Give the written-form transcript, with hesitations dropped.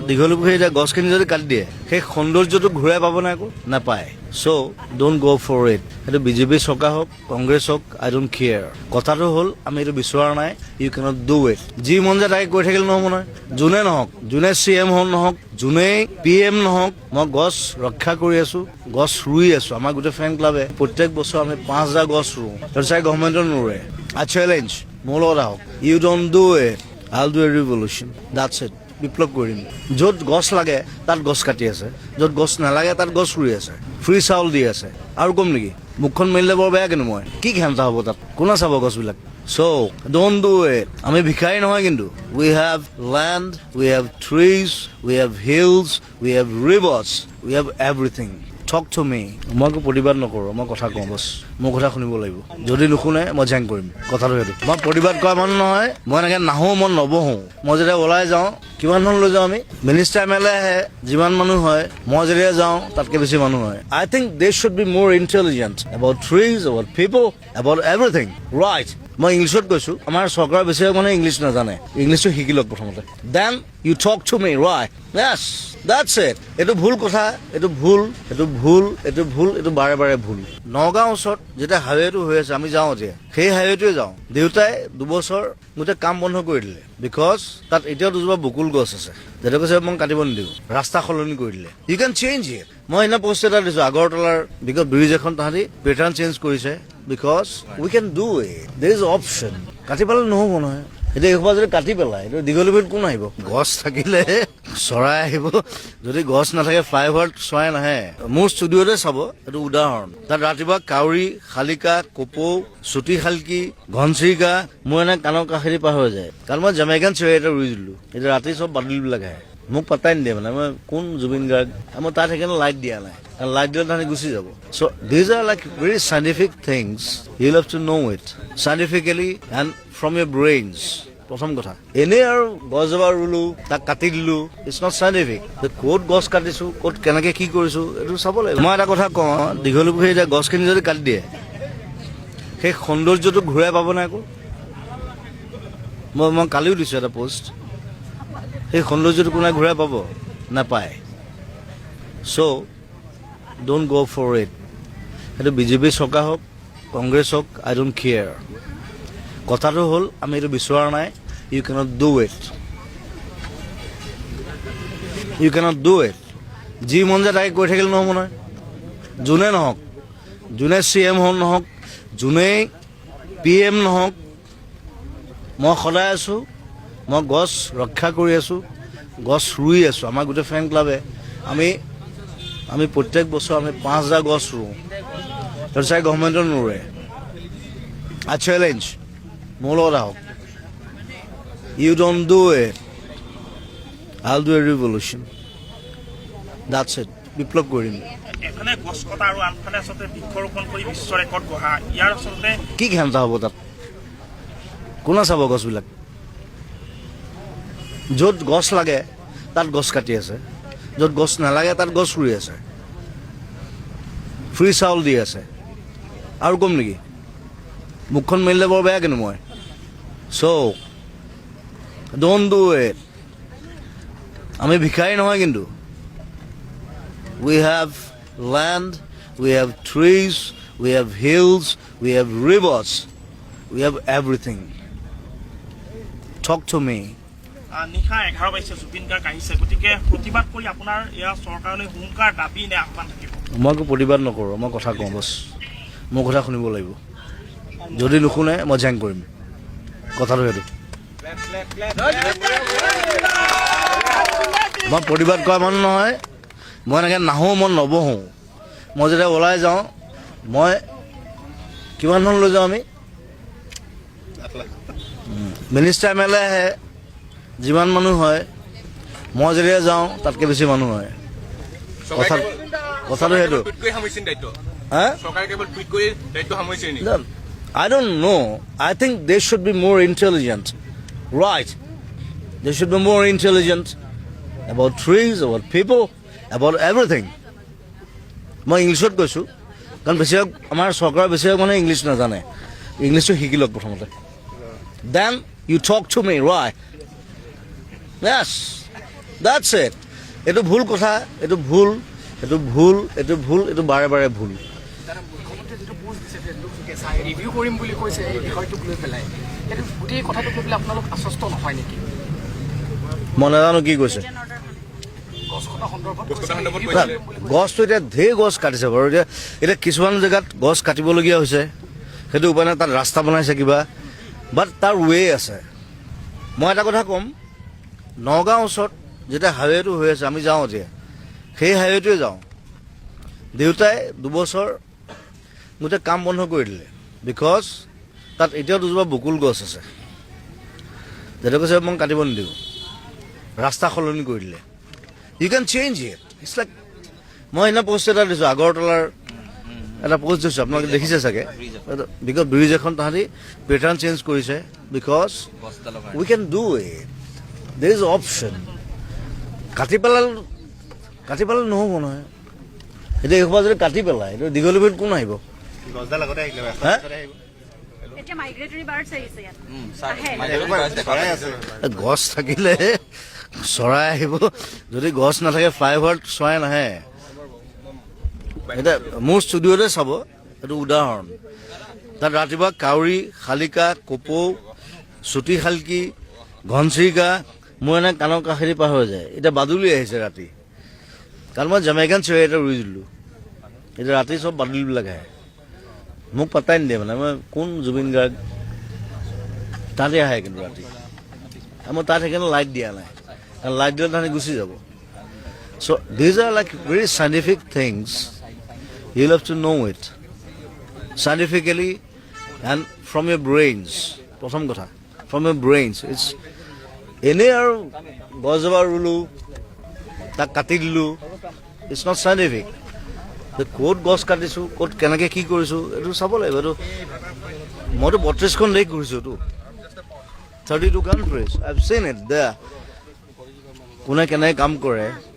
দীঘলী পুখুৰী এতিয়া গছখিনি যদি কাটি দিয়ে সেই সৌন্দৰ্যটো ঘূৰাই পাব নাই আকৌ নাপায় চ' ডোণ্ট গ' ফৰ ইট সেইটো বিজেপি চৰকাৰ হওক কংগ্ৰেছ হওক আই ডোণ্ট কেয়াৰ কথাটো হ'ল আমি এইটো বিচৰা নাই ইউ কেনট ডু ইট যি মন যায় তাকে কৈ থাকিলে নহ'ব নহয় যোনে নহওক যোনে CM হওক নহওক যোনেই PM নহওক মই গছ ৰক্ষা কৰি আছো গছ ৰুই আছো আমাৰ গোটেই ফেন ক্লাবে প্ৰত্যেক বছৰ আমি 5,000 গছ ৰুওঁ সেইটো চাই গভৰ্ণমেণ্টৰ নোৰোৱে আই চেলেঞ্জ মোৰ লগত আহক you don't do it I'll do a revolution that's it বিপ্লৱ কৰিম য'ত গছ লাগে তাত গছ কাটি আছে য'ত গছ নালাগে তাত গছ ৰুই আছে ফ্ৰী চাউল দি আছে আৰু কম নেকি মুখখন মেলিলে বৰ বেয়া কিন্তু মই কি ঘেমটা হ'ব তাত কোনে চাব গছবিলাক চ' ডোণ্ট ডু ইট আমি ভিখাৰী নহয় কিন্তু we have land we have trees we have hills we have rivers we have everything talk to me মই একো প্ৰতিবাদ নকৰোঁ মই কথা কওঁ বছ মোৰ কথা শুনিব লাগিব যদি নুশুনে মই জেং কৰিম কথাটো সেইটো মই প্ৰতিবাদ কৰা মানুহ নহয় মই এনেকৈ নাহোঁ মই নবহোঁ মই যেতিয়া ওলাই যাওঁ কিমান মানুহ লৈ যাওঁ আমি মিনিষ্টাৰ MLA আহে যিমান মানুহ হয় মই যেতিয়া যাওঁ তাতকৈ বেছি মানুহ হয় আই থিংক দে শুড বি মোৰ intelligent about trees about people about everything right মই ইংলিছত কৈছোঁ আমাৰ চৰকাৰৰ বেছিভাগ মানুহে ইংলিছ নাজানে ইংলিছটো শিকি লওক প্ৰথমতে then you talk to me right yes that's it এইটো ভুল কথা এইটো ভুল এইটো ভুল এইটো ভুল এইটো বাৰে বাৰে ভুল নগাঁও ওচৰত যেতিয়া হাইৱেটো হৈ আছে আমি যাওঁ এতিয়া সেই হাইৱেটোৱে যাওঁ দেউতাই 2 বছৰ গোটেই কাম বন্ধ কৰি দিলে বিকজ তাত এতিয়াও দুজোপা বকুল গছ আছে যেটা কৈছে মই কাটিব নিদিওঁ ৰাস্তা সলনি কৰি দিলে ইউ কেন চেঞ্জ ইট মই সেইদিনা পোষ্ট এটা দিছোঁ আগৰতলাৰ বিকজ ব্ৰিজ এখন তাহাঁতি পেটাৰ্ণ চেঞ্জ কৰিছে because we can do it there is option কাটি পেলালে নহ'ব নহয় এতিয়া এইসোপা যদি কাটি পেলায় এইটো দীঘলীপুখুৰীত কোন আহিব গছ থাকিলে চৰাই আহিব যদি গছ নাথাকে ফ্লাইঅভাৰত চৰাই নাহে মোৰ ষ্টুডিঅ'তে চাব এইটো উদাহৰণ তাত ৰাতিপুৱা কাউৰী শালিকা কপৌ চুটি শালকি ঘনচিৰিকা মোৰ এনে কাণৰ কাষেদি পাৰ হৈ যায় কাৰণ মই জামাইকান চেৰী এটা ৰুই দিলোঁ এতিয়া ৰাতি চব বাদুলিবিলাক আহে মোক পাত্তাই নিদিয়ে মানে মই কোন জুবিন গাৰ্গ মই তাত সেইকাৰণে লাইট দিয়া নাই কাৰণ লাইট দিলে তাহাঁতি গুচি যাব so' these are like very scientific things you have to know' it scientifically and from your brains প্ৰথম কথা এনেই আৰু গছজোপা ৰুলো তাক কাটি দিলো ইটছ নট চাইণ্টিফিক ক'ত গছ কাটিছো ক'ত কেনেকে কি কৰিছো এইটো চাব লাগিব মই এটা কথা কওঁ দীঘলী পুখুৰী এতিয়া গছখিনি যদি কাটি দিয়ে সেই সৌন্দৰ্যটো ঘূৰাই পাব নাই আকৌ মই কালিও দিছোঁ এটা পোষ্ট সেই সৌন্দৰ্যটো কোনে ঘূৰাই পাব নাপায় চ' ডোণ্ট গ' ফৰ ইট সেইটো বিজেপি চৰকাৰ হওক কংগ্ৰেছ হওক আই ডোণ্ট কেয়াৰ কথাটো হ'ল আমি এইটো বিচৰা নাই you can't do it you can't do it যি মন যায় তাকে কৈ থাকিলে নহ'ব নহয় যোনে নহওক যোনে CM হওক নহওক যোনেই PM নহওক মই সদায় আছোঁ মই গছ ৰক্ষা কৰি আছোঁ গছ ৰুই আছোঁ আমাৰ গোটেই ফেন ক্লাবে আমি প্ৰত্যেক বছৰ আমি 5,000 গছ ৰুওঁ সেইটো চাই গভৰ্ণমেণ্টৰ নোৰোৱে আই চেলেঞ্জ মোৰ লগত আহক you don't do it I'll do a revolution that's it বিপ্লৱ কৰিম এফালে গছ কটা আৰু আনফালে আচলতে বৃক্ষৰোপণ কৰি বিশ্ব ৰেকৰ্ড গঢ়া ইয়াৰ আচলতে কি ঘেমটা হ'ব তাত কোনে চাব গছবিলাক য'ত গছ লাগে তাত গছ কাটি আছে য'ত গছ নালাগে তাত গছ ৰুই আছে ফ্ৰী চাউল দি আছে আৰু কম নেকি মুখখন মেলিলে বৰ বেয়া কিন্তু মই চ' ডোণ্ট ডু ইট আমি ভিখাৰী নহয় কিন্তু we have land we have trees we have hills we have rivers we have everything talk to me নিশা 11 বাজিছে জুবিন গাৰ্গ আহিছে গতিকে প্ৰতিবাদ কৰি আপোনাৰ এয়া চৰকাৰলৈ হুংকাৰ দাবী নে আহ্বান থাকিব মই একো প্ৰতিবাদ নকৰোঁ মই কথা কওঁ বছ মোৰ কথা শুনিব লাগিব যদি নুশুনে মই জেং কৰিম কথাটো সেইটো মই প্ৰতিবাদ কৰা মানুহ নহয় মই এনেকৈ নাহোঁ মই নবহোঁ মই যেতিয়া ওলাই যাওঁ মই কিমান মানুহ লৈ যাওঁ আমি মিনিষ্টাৰ MLA আহে যিমান মানুহ হয় মই যেতিয়া যাওঁ তাতকৈ বেছি মানুহ হয় কথাটো সেইটো I don't know. I think they should be more intelligent. Right. They should be more intelligent about trees, about people, about everything. মই ইংলিছত কৈছোঁ কাৰণ বেছিভাগ আমাৰ চৰকাৰৰ বেছিভাগ মানুহে ইংলিছ নাজানে ইংলিছটো শিকি লওক প্ৰথমতে then you talk to me right yes that's it এইটো ভুল কথা এইটো ভুল এইটো ভুল এইটো ভুল এইটো বাৰে বাৰে ভুল দাদা মুখ্যমন্ত্ৰীয়ে যিটো পোষ্ট দিছে ফেচবুকে চাই ৰিভিউ কৰিম বুলি কৈছে এই বিষয়টোক লৈ পেলাই সেইটো গোটেই কথাটোক লৈ পেলাই আপোনালোক আশ্বস্ত নহয় নেকি মই নাজানো কি কৈছে গছ কটা সন্দৰ্ভত গছটো এতিয়া ঢেৰ গছ কাটিছে বাৰু এতিয়া কিছুমান জেগাত গছ কাটিবলগীয়া হৈছে সেইটো উপায় নাই তাত ৰাস্তা বনাইছে কিবা বাট তাৰ ৱে আছে মই এটা কথা ক'ম নগাঁও ওচৰত যেতিয়া হাইৱেটো হৈ আছে আমি যাওঁ এতিয়া সেই হাইৱেটোৱে যাওঁ দেউতাই 2 বছৰ গোটেই কাম বন্ধ কৰি দিলে বিকজ তাত এতিয়াও দুজোপা বকুল গছ আছে যেটা কৈছে মই কাটিব নিদিওঁ ৰাস্তা সলনি কৰি দিলে you can change it it's like মই সেইদিনা পোষ্ট এটা দিছোঁ আগৰতলাৰ এটা পোষ্ট দিছোঁ আপোনালোকে দেখিছে চাগে বিকজ ব্ৰিজ এখন তাহাঁতি পেটাৰ্ণ চেঞ্জ কৰিছে because we can do it there is option কাটি পেলালে নহ'ব নহয় এতিয়া এইসোপা যদি কাটি পেলায় এইটো দীঘলীপুৰত কোন আহিব হা এতিয়া মাইগ্ৰেটৰী বাৰ্ডছ আহিছে ইয়াত গছ থাকিলে চৰাই আহিব যদি গছ নাথাকে ফ্লাইঅভাৰত চৰাই নাহে এতিয়া মোৰ ষ্টুডিঅ'তে চাব এইটো উদাহৰণ তাত ৰাতিপুৱা কাউৰী শালিকা কপৌ চুটি শালকি ঘনচিৰিকা মোৰ এনে কাণৰ কাষেদি পাৰ হৈ যায় এতিয়া বাদুলি আহিছে ৰাতি কাৰণ মই জামাইকান চৰাই এটা ৰুই দিলোঁ এতিয়া ৰাতি চব বাদুলিবিলাক আহে মোক পাত্তাই নিদিয়ে মানে মই কোন জুবিন গাৰ্গ তাতে আহে কিন্তু ৰাতি মই তাত সেইকাৰণে লাইট দিয়া নাই কাৰণ লাইট দিলে তাহাঁতি গুচি যাব so' these are like very scientific things you have to know' it scientifically and from your brains প্ৰথম কথা ফ্ৰম ইয়ৰ ব্ৰেইনছ ইটছ এনেই আৰু গছজোপা ৰুলোঁ তাক কাটি দিলোঁ ইটছ নট চাইণ্টিফিক ক'ত গছ কাটিছোঁ ক'ত কেনেকৈ কি কৰিছোঁ এইটো চাব লাগিব এইটো মইতো 32খন দেশ ঘূৰিছোঁতো 32 কাণ্ট্ৰিজ আই হেভ চিন ইট দে কোনে কেনেকৈ কাম কৰে